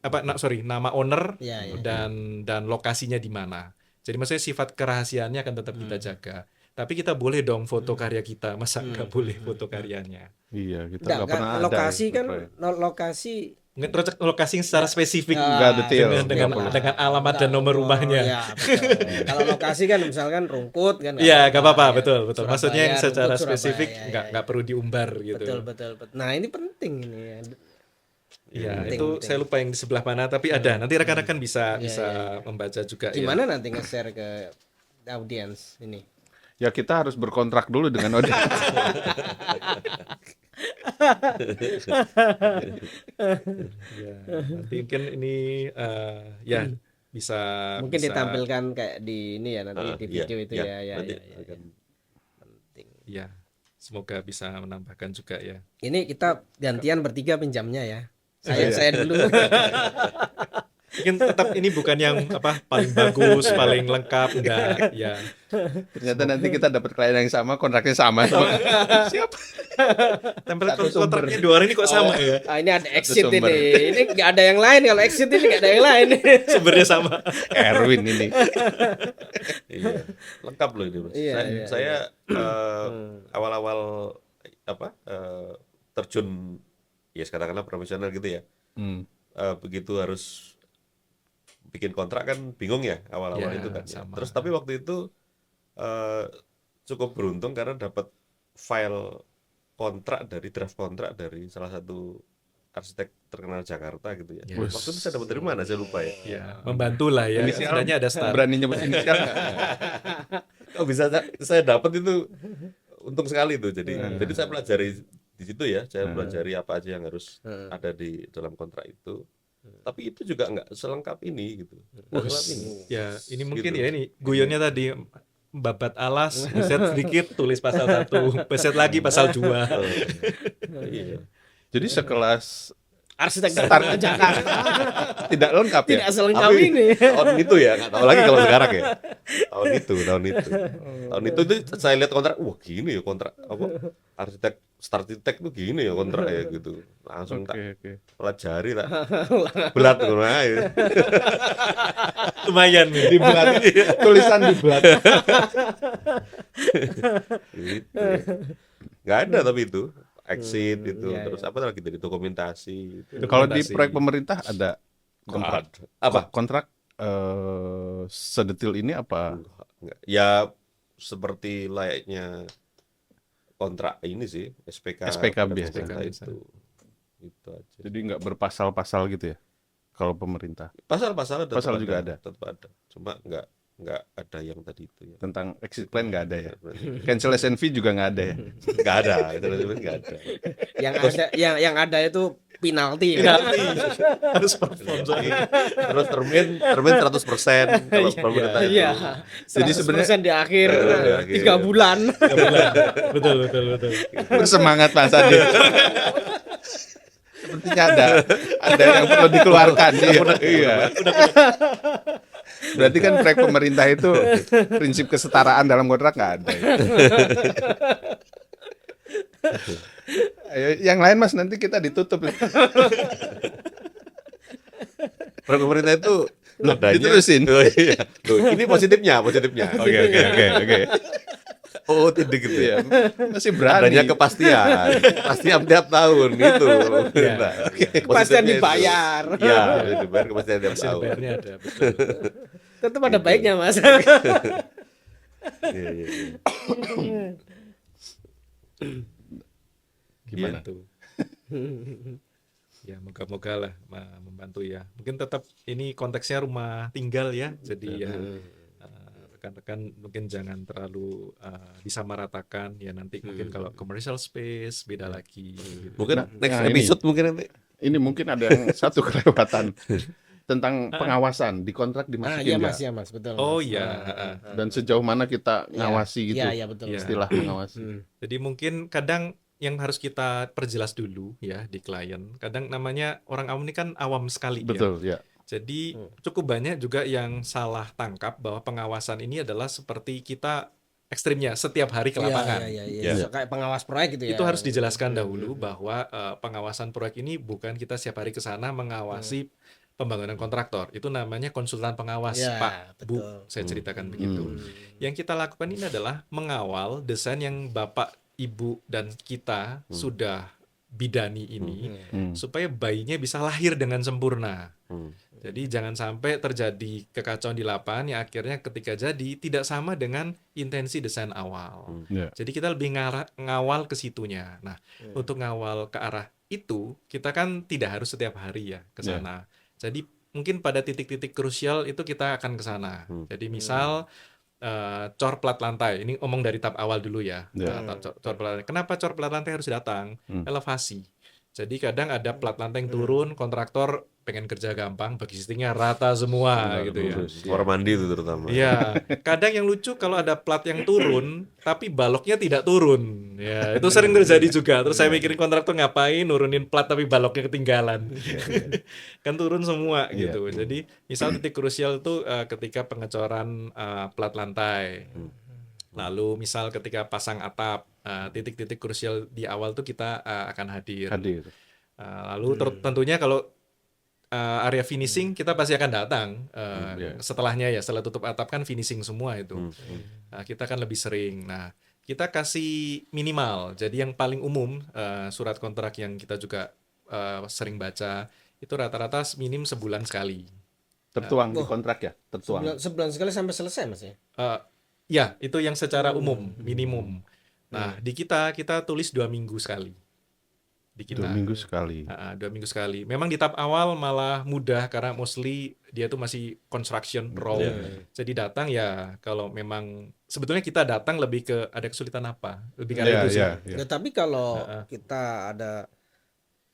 nama owner Ya. dan lokasinya di mana. Jadi maksudnya sifat kerahasiaannya akan tetap kita jaga. Tapi kita boleh dong foto karya kita, masa nggak boleh foto karyanya? Iya, kita Nggak, nggak pernah ada. lokasi ya, kan proyek. lokasi Lokasi yang secara spesifik Nggak detail. dengan alamat dan nomor rumahnya. Ya, betul. Kalau lokasi kan misalkan rumput kan. Iya, nggak apa-apa, ya. betul. Maksudnya yang Surabaya, secara rumput spesifik Surabaya, nggak perlu diumbar gitu. Betul. Nah, ini penting ini ya. Iya, Penting, itu penting. saya lupa yang di sebelah mana, tapi ada. Nanti rekan-rekan bisa membaca juga. Gimana nanti nge-share ke audiens ini? Ya kita harus berkontrak dulu dengan audiens. Ya, nanti mungkin ini ya bisa Mungkin bisa- ditampilkan kayak di ini ya nanti di Iya, video itu iya, ya. nanti Ya. akan- Penting. Ya, semoga bisa menambahkan juga ya. Ini kita gantian bertiga pinjamnya ya. Iya. Saya dulu. Mungkin tetap ini bukan yang paling bagus, paling lengkap, enggak ya. Ternyata nanti kita dapat klien yang sama, kontraknya sama. Siapa? Template Satu sumber. kontraknya 2 orang ini kok sama ya. Ah, ini ada exit sumber. ini. Ini nggak ada yang lain. Kalau exit ini nggak ada yang lain. Sumbernya sama. Erwin ini. Iya, lengkap loh ini, Mas. Iya, Saya, iya, saya, awal-awal terjun ya katakanlah profesional gitu ya. Begitu harus bikin kontrak kan bingung ya awal-awal Ya, itu kan. Ya. sama. Terus tapi waktu itu cukup beruntung karena dapat file draft kontrak dari salah satu arsitek terkenal Jakarta gitu ya. Yes. Waktu itu saya dapat dari mana saya lupa ya. Ya, membantulah ya. Inisial Sebenarnya ada start. Berani nyebut inisial nggak? Oh bisa saya dapat itu untung sekali itu. Jadi saya pelajari di situ ya. Saya pelajari apa aja yang harus ada di dalam kontrak itu. Tapi itu juga nggak selengkap ini gitu. Nggak selengkap ini. Ya, ini mungkin Gitu. ya ini guyonnya tadi babat alas, beset sedikit tulis pasal 1, beset lagi pasal 2. Iya. Jadi sekelas Arsitek Jakarta. tidak lengkap ya. Tidak selengkap Tapi ini. tahun itu ya, nggak tahu lagi kalau sekarang ya. Tahun itu. Tahun itu saya lihat kontrak, wah gini ya kontrak apa? Arsitek tuh gini ya kontrak ya gitu. Langsung tak Oke. pelajari tak belat ngono ae. Lumayan nih. Di belat, tulisan di belat. Gitu. Nggak ada tapi itu exit itu iya, terus apa lagi dari dokumentasi itu. Kalau di Dokumentasi. proyek pemerintah ada kontrak Apa? kontrak sedetil ini apa? Enggak. Ya seperti layaknya kontrak ini sih SPK SPK pada biasa. pemerintah biasa. itu aja. Jadi nggak berpasal-pasal gitu ya kalau pemerintah Pasal-pasal tetap Pasal juga ada. tetap ada. Cuma nggak ada yang tadi itu ya. tentang exit plan nggak ada ya. Cancel SNV juga nggak ada ya. Nggak ada, itu nggak ada. yang ada itu penalti. Harus perform soalnya. Terus termin 100% kalau pemerintah itu. Iya. Jadi sebenarnya 100% di akhir Di akhir. 3 bulan. Betul. bersemangat Mas Adi. Sepertinya ada yang perlu dikeluarkan. Iya. Berarti kan proyek pemerintah itu prinsip kesetaraan dalam kontrak nggak ada. Ya. Ayo, yang lain Mas nanti kita ditutup. Proyek pemerintah itu adanya. Diterusin. Oh, iya. Tuh, ini positifnya. Oke. Oh, tidak gitu ya. Iya, masih berani. Adanya kepastian tiap tahun gitu. Nah, Kepastian positifnya itu. dibayar. Iya, dibayar kepastian tiap Masih tahun. DPR-nya ada, betul. Tetap ada baiknya, Mas. Iya. Gimana? Gitu. Ya moga-moga lah membantu ya. Mungkin tetap ini konteksnya rumah tinggal ya. Jadi ya rekan-rekan mungkin jangan terlalu disamaratakan ya, nanti mungkin kalau commercial space beda lagi gitu. Mungkin next nah ini. episode mungkin nanti. Ini mungkin ada yang satu kelewatan tentang pengawasan di kontrak dimasukin Iya nggak? Mas, ya Mas, betul. Oh Mas. iya. Dan sejauh mana kita ngawasi gitu? Iya, betul. Iya. Istilah mengawasi. Jadi mungkin kadang yang harus kita perjelas dulu ya di klien. Kadang namanya orang awam ini kan awam sekali ya. Betul, ya. Jadi cukup banyak juga yang salah tangkap bahwa pengawasan ini adalah seperti kita ekstrimnya setiap hari ke lapangan. Iya. Kayak pengawas proyek gitu ya. Itu harus dijelaskan dahulu bahwa pengawasan proyek ini bukan kita setiap hari ke sana mengawasi pembangunan kontraktor. Itu namanya konsultan pengawas, Ya, Pak, Bu. betul. Saya ceritakan begitu. Yang kita lakukan ini adalah mengawal desain yang Bapak, Ibu, dan kita sudah bidani ini supaya bayinya bisa lahir dengan sempurna. Jadi jangan sampai terjadi kekacauan di lapangan yang akhirnya ketika jadi tidak sama dengan intensi desain awal. Ya. Jadi kita lebih ngawal ke situnya. Nah, untuk ngawal ke arah itu kita kan tidak harus setiap hari ya ke sana. Jadi mungkin pada titik-titik krusial itu kita akan ke sana. Jadi misal cor plat lantai. Ini omong dari tahap awal dulu ya. Cor plat lantai. Kenapa cor plat lantai harus datang? Elevasi. Jadi kadang ada plat lantai yang turun, kontraktor pengen kerja gampang, bagistingnya rata semua gitu ya. Kamar mandi itu terutama. Iya, kadang yang lucu kalau ada plat yang turun, tapi baloknya tidak turun. Ya, itu sering terjadi juga. Terus saya mikirin kontraktor ngapain nurunin plat tapi baloknya ketinggalan. Kan turun semua gitu. Jadi misal titik krusial itu ketika pengecoran plat lantai. Lalu misal ketika pasang atap, titik-titik krusial di awal tuh kita akan hadir. Lalu tentunya kalau area finishing kita pasti akan datang setelahnya ya, setelah tutup atap kan finishing semua itu. Kita akan lebih sering. Nah, kita kasih minimal. Jadi yang paling umum surat kontrak yang kita juga sering baca itu rata-rata minim sebulan sekali. Tertuang di kontrak ya? Tertuang. Sebulan sekali sampai selesai Mas ya? Ya, itu yang secara umum, minimum. Nah, di kita tulis 2 minggu sekali. Di kita. 2 minggu sekali. 2 minggu sekali. Memang di tahap awal malah mudah karena mostly dia tuh masih construction raw. Jadi datang ya kalau memang sebetulnya kita datang lebih ke ada kesulitan apa? Lebih karena itu sih. Ya, tapi kalau kita ada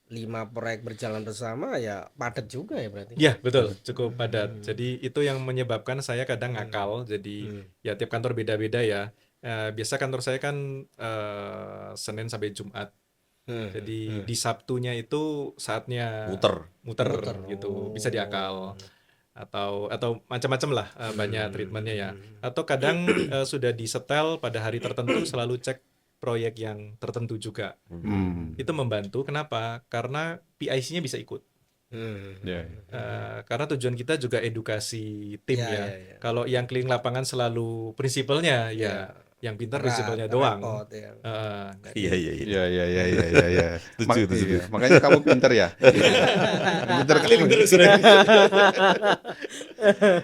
5 proyek berjalan bersama ya padat juga ya berarti. Ya betul, cukup padat. Jadi itu yang menyebabkan saya kadang ngakal. Jadi ya tiap kantor beda-beda ya. Biasa kantor saya kan Senin sampai Jumat. Jadi di Sabtunya itu saatnya muter gitu, bisa diakal. Atau macam-macam lah banyak treatmentnya ya. Atau kadang sudah disetel pada hari tertentu selalu cek proyek yang tertentu juga. Itu membantu. Kenapa? Karena PIC-nya bisa ikut. Karena tujuan kita juga edukasi tim ya. Kalau yang keliling lapangan selalu prinsipalnya ya yang pintar Berat, prinsipalnya doang. repot, ya. Nggak Iya, iya, iya. Iya, iya, iya, iya, iya. Setuju, setuju. Iya, makanya kamu pinter ya. Pinter keliling terus.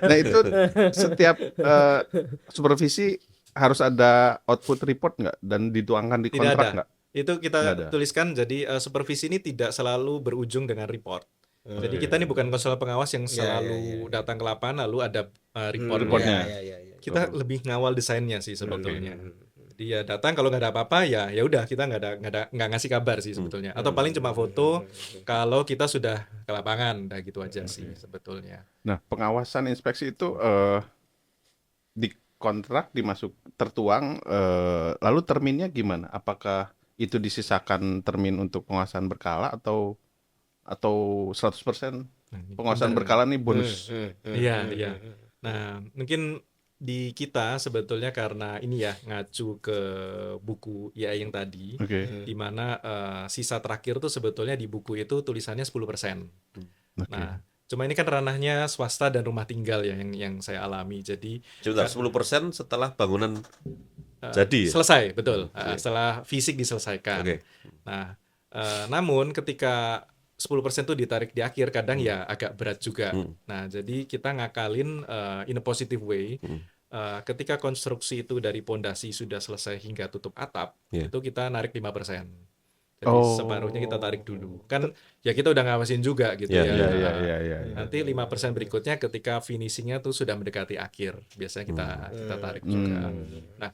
Nah itu setiap supervisi harus ada output report nggak dan dituangkan di Tidak kontrak ada. nggak? Itu Nggak kita ada. tuliskan, jadi supervisi ini tidak selalu berujung dengan report. Jadi kita ini bukan konselor pengawas yang selalu datang ke lapangan lalu ada reportnya. Reportnya. Iya. Kita lebih ngawal desainnya sih sebetulnya. Jadi ya datang, kalau nggak ada apa-apa ya udah, kita nggak ngasih kabar sih sebetulnya. Atau paling cuma foto kalau kita sudah ke lapangan, udah gitu aja sih sebetulnya. Nah pengawasan inspeksi itu di kontrak tertuang, lalu terminnya gimana? Apakah itu disisakan termin untuk pengawasan berkala atau 100% pengawasan berkala nih bonus? Iya. Nah, mungkin di kita sebetulnya karena ini ya ngacu ke buku IAI yang tadi, Oke. di mana sisa terakhir tuh sebetulnya di buku itu tulisannya 10%. Nah, cuma ini kan ranahnya swasta dan rumah tinggal ya yang saya alami. Jadi Sebentar, 10% setelah bangunan jadi ya? selesai, betul. Setelah fisik diselesaikan. Oke. Nah, namun ketika 10% itu ditarik di akhir, kadang ya agak berat juga. Nah, jadi kita ngakalin in a positive way. Ketika konstruksi itu dari pondasi sudah selesai hingga tutup atap, Iya. itu kita narik 5%. Jadi separuhnya kita tarik dulu. Kan ya kita udah ngawasin juga gitu Iya, ya. Iya. Nanti 5% berikutnya ketika finishingnya tuh sudah mendekati akhir, biasanya kita tarik juga. Nah,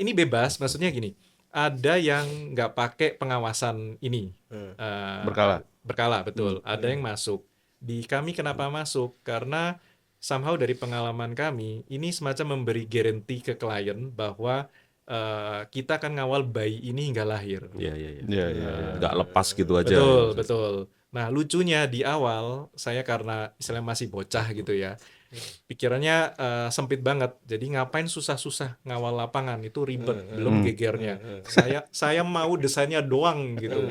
ini bebas, maksudnya gini, ada yang nggak pakai pengawasan ini. Berkala, betul. Ada yang masuk. Di kami kenapa masuk? Karena somehow dari pengalaman kami, ini semacam memberi guarantee ke klien bahwa kita akan ngawal bayi ini hingga lahir. Iya. Iya. Nggak lepas gitu aja. Betul. Nah, lucunya di awal, saya karena istilahnya masih bocah gitu ya, pikirannya sempit banget. Jadi ngapain susah-susah ngawal lapangan, itu ribet, belum gegernya. Saya mau desainnya doang gitu.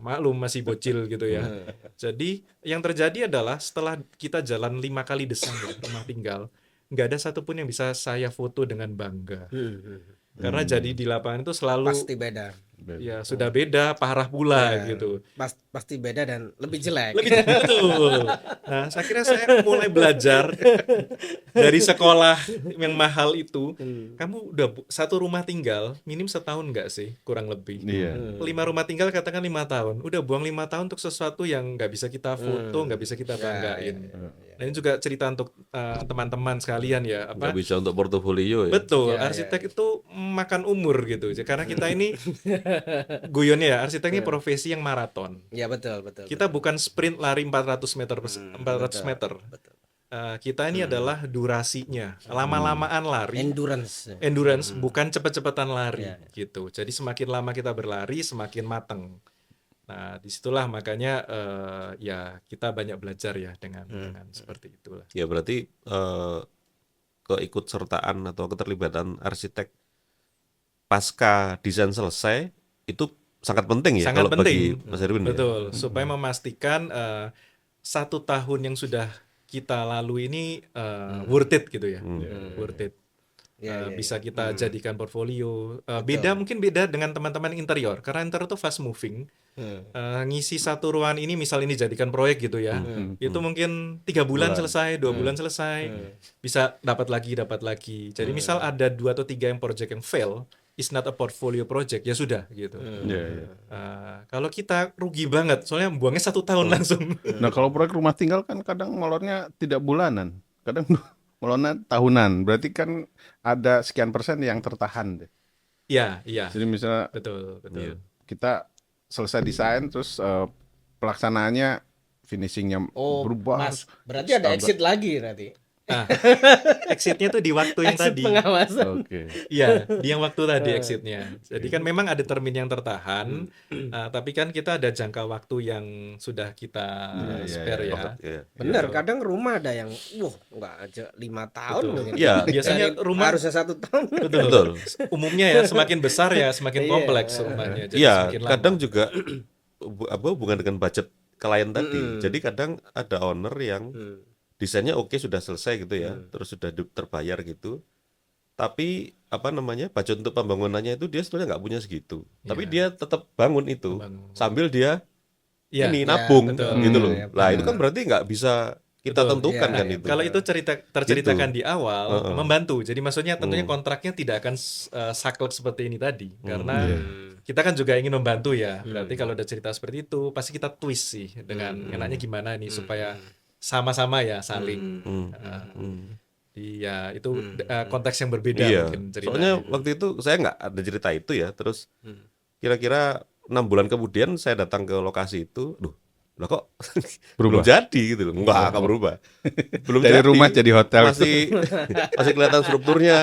Maklum masih bocil gitu ya. Jadi yang terjadi adalah setelah kita jalan 5 kali desain rumah tinggal, nggak ada satupun yang bisa saya foto dengan bangga. Karena jadi di lapangan itu selalu Pasti beda. ya sudah beda, parah pula gitu. Pasti beda dan lebih jelek. Betul. Nah, saya mulai belajar dari sekolah yang mahal itu. Kamu udah satu rumah tinggal, minim setahun nggak sih? Kurang lebih. Iya. 5 rumah tinggal katakan 5 tahun. Udah buang 5 tahun untuk sesuatu yang nggak bisa kita foto, nggak bisa kita banggain. Nah, ini juga cerita untuk teman-teman sekalian ya. Nggak bisa untuk portofolio ya. Betul, arsitek itu makan umur gitu. Karena kita ini guyonnya ya, arsitek ini profesi yang maraton. Ya betul. Kita bukan sprint lari 400 meter. Kita ini adalah durasinya, lama-lamaan lari. Endurance, bukan cepet-cepetan lari gitu. Jadi semakin lama kita berlari, semakin mateng. Nah, disitulah makanya ya kita banyak belajar ya dengan seperti itulah. Ya berarti keikutsertaan atau keterlibatan arsitek pasca desain selesai itu sangat penting ya. Sangat kalau penting. bagi Mas Erwin. Betul, supaya memastikan 1 tahun yang sudah kita lalui ini worth it gitu ya. Worth it. Bisa kita jadikan portfolio. Mungkin beda dengan teman-teman interior, karena interior itu fast moving. Ngisi satu ruangan ini, misal ini jadikan proyek gitu ya, itu mungkin 3 bulan selesai, 2 bulan selesai, bisa dapat lagi. Jadi misal ada 2 atau 3 yang project yang fail, is not a portfolio project, ya sudah gitu. Kalau kita rugi banget, soalnya buangnya 1 tahun langsung. Nah kalau proyek rumah tinggal kan kadang molornya tidak bulanan, kadang molornya tahunan. Berarti kan ada sekian persen yang tertahan deh. Iya. Jadi misalnya Betul. kita selesai desain terus pelaksanaannya finishingnya berubah. Mas, berarti ada exit lagi berarti. Exitnya tuh di waktu yang Exit tadi. Oke. Iya, di yang waktu tadi exitnya. Jadi kan memang ada termin yang tertahan, tapi kan kita ada jangka waktu yang sudah kita spare ya. Bener, kadang rumah ada yang nggak aja 5 tahun mungkin. Iya, biasanya rumah harusnya 1 tahun. Betul. Umumnya ya semakin besar ya semakin kompleks rumahnya. Jadi Iya, semakin kadang lama. juga hubungan dengan budget klien tadi. Jadi kadang ada owner yang desainnya oke, sudah selesai gitu ya, terus sudah terbayar gitu. tapi apa namanya, budget untuk pembangunannya itu dia sebenarnya nggak punya segitu. Tapi Iya. dia tetap bangun itu Membangun. sambil dia Iya, ini Ya, nabung betul. gitu loh. Ya, Lah betul. itu kan berarti nggak bisa kita Betul. tentukan Iya, kan iya. itu. Kalau itu terceritakan Gitu. di awal Heeh. membantu. Jadi maksudnya tentunya kontraknya tidak akan saklek seperti ini tadi karena kita kan juga ingin membantu ya. Berarti kalau ada cerita seperti itu pasti kita twist sih dengan enaknya gimana nih supaya sama-sama ya saling. Iya, itu konteks yang berbeda Iya. mungkin ceritanya. Soalnya waktu itu saya nggak ada cerita itu ya. Terus kira-kira 6 bulan kemudian saya datang ke lokasi itu, loh kok belum Berubah. jadi gitu loh. Enggak berubah. Belum Dari jadi. rumah jadi hotel. Masih kelihatan strukturnya.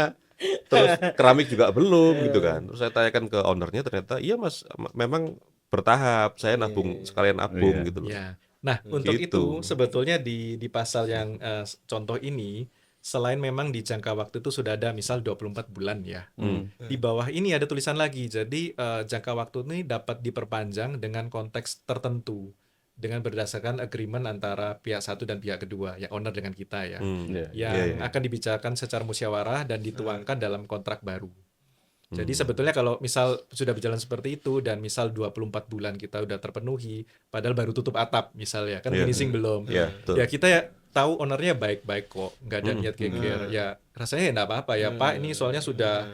Terus keramik juga belum gitu kan. Terus saya tanyakan ke ownernya, ternyata iya Mas, memang bertahap. Saya nabung sekalian nabung Iya. gitu loh. Ya. Nah, untuk Gitu. itu sebetulnya di pasal yang contoh ini selain memang di jangka waktu itu sudah ada misal 24 bulan ya. Di bawah ini ada tulisan lagi. Jadi jangka waktu ini dapat diperpanjang dengan konteks tertentu dengan berdasarkan agreement antara pihak satu dan pihak kedua, ya owner dengan kita ya. Iya. Yang akan dibicarakan secara musyawarah dan dituangkan dalam kontrak baru. Jadi sebetulnya kalau misal sudah berjalan seperti itu dan misal 24 bulan kita udah terpenuhi, padahal baru tutup atap misalnya, kan Iya. finishing belum. Iya, betul. Ya kita ya tahu ownernya baik-baik kok, nggak ada niat geger. Ya rasanya ya nggak apa-apa ya Pak, ini soalnya sudah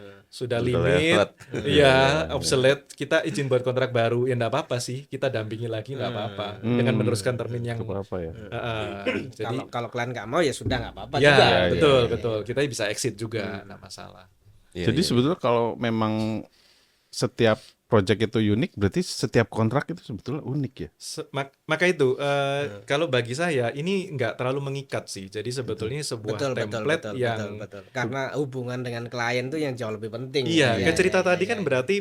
limit, lewat. ya obsolete, kita izin buat kontrak baru, ya nggak apa-apa sih, kita dampingi lagi nggak apa-apa dengan meneruskan termin yang Apa ya? jadi Kalau kalian nggak mau ya sudah nggak apa-apa ya juga. betul betul kita bisa exit juga nggak masalah. Iya, Jadi iya. sebetulnya kalau memang setiap project itu unik, berarti setiap kontrak itu sebetulnya unik ya. Maka itu kalau bagi saya ini nggak terlalu mengikat sih. Jadi sebetulnya sebuah template yang betul. Karena hubungan dengan klien tuh yang jauh lebih penting. iya, Ya, kayak cerita ya, tadi ya, kan ya. berarti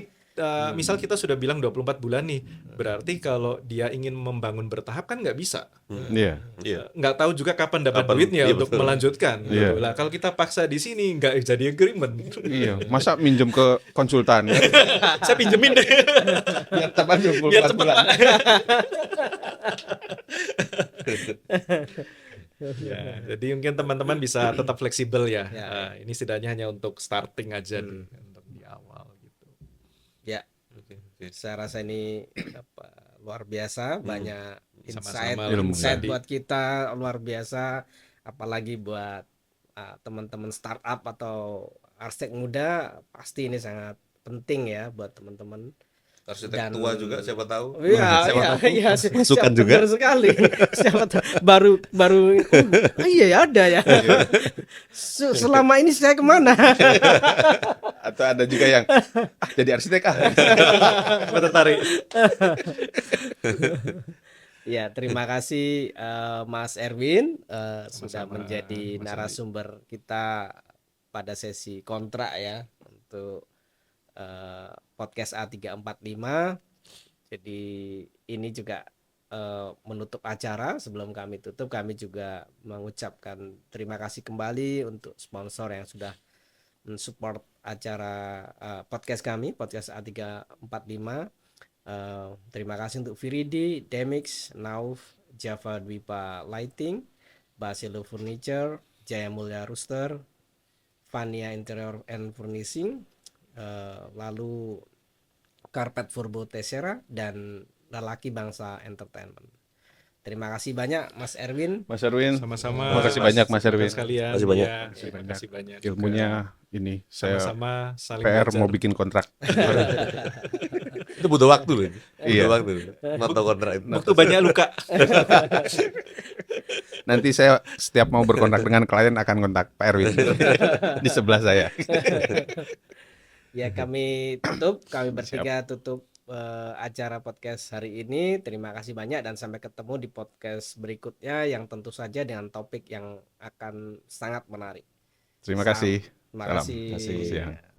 misal kita sudah bilang 24 bulan nih, berarti kalau dia ingin membangun bertahap kan nggak bisa. Iya. Iya. Nggak tahu juga kapan dapat Kapan, duitnya iya, untuk betul. melanjutkan. Iya. Gitu. Lah kalau kita paksa di sini nggak jadi agreement. Iya. Masa minjem ke konsultan? Saya pinjemin deh. Biar tepat 24 Biar cepet, bulan. Ya, jadi mungkin teman-teman bisa tetap fleksibel ya. Ya. Ini setidaknya hanya untuk starting aja nih, untuk di awal gitu. Ya, saya rasa ini luar biasa, banyak insight, Sama-sama ilmu insight tadi. buat kita luar biasa, apalagi buat teman-teman startup atau arsitek muda, pasti ini sangat penting ya buat teman-teman. Arsitek Dan- tua juga siapa tahu. Iya, Siapa iya, tahu. iya, Masukan siapa- juga. benar sekali. Siapa tahu baru iya ya ada ya. Selama ini saya kemana? Atau ada juga yang jadi arsitek Tertarik. Ya, terima kasih Mas Erwin sudah Sama-sama, menjadi Mas narasumber kita pada sesi kontrak ya untuk podcast A345. Jadi ini juga menutup acara. Sebelum kami tutup, kami juga mengucapkan terima kasih kembali untuk sponsor yang sudah mensupport acara podcast kami, podcast A345. Terima kasih untuk Viridi, Demix, Nauf, Java Dwipa Lighting, Basilo Furniture, Jaya Mulya Rooster, Vania Interior and Furnishing, lalu Carpet Furbo Tessera, dan Lelaki Bangsa Entertainment. Terima kasih banyak Mas Erwin. Mas Erwin. Sama-sama. Terima kasih banyak Mas Erwin. Sekalian. Terima kasih banyak. Ya, terima kasih banyak. juga. Ilmunya ini saya sama-sama saling PR belajar. mau bikin kontrak. Itu butuh waktu loh. Iya. Butuh waktu. Noto kontrak itu. Waktu banyak luka. Nanti saya setiap mau berkontak dengan klien akan kontak Pak Erwin di sebelah saya. Ya, kami bertiga tutup acara podcast hari ini. Terima kasih banyak dan sampai ketemu di podcast berikutnya yang tentu saja dengan topik yang akan sangat menarik. Terima kasih. Terima Salam. kasih. Terima kasih. Siang.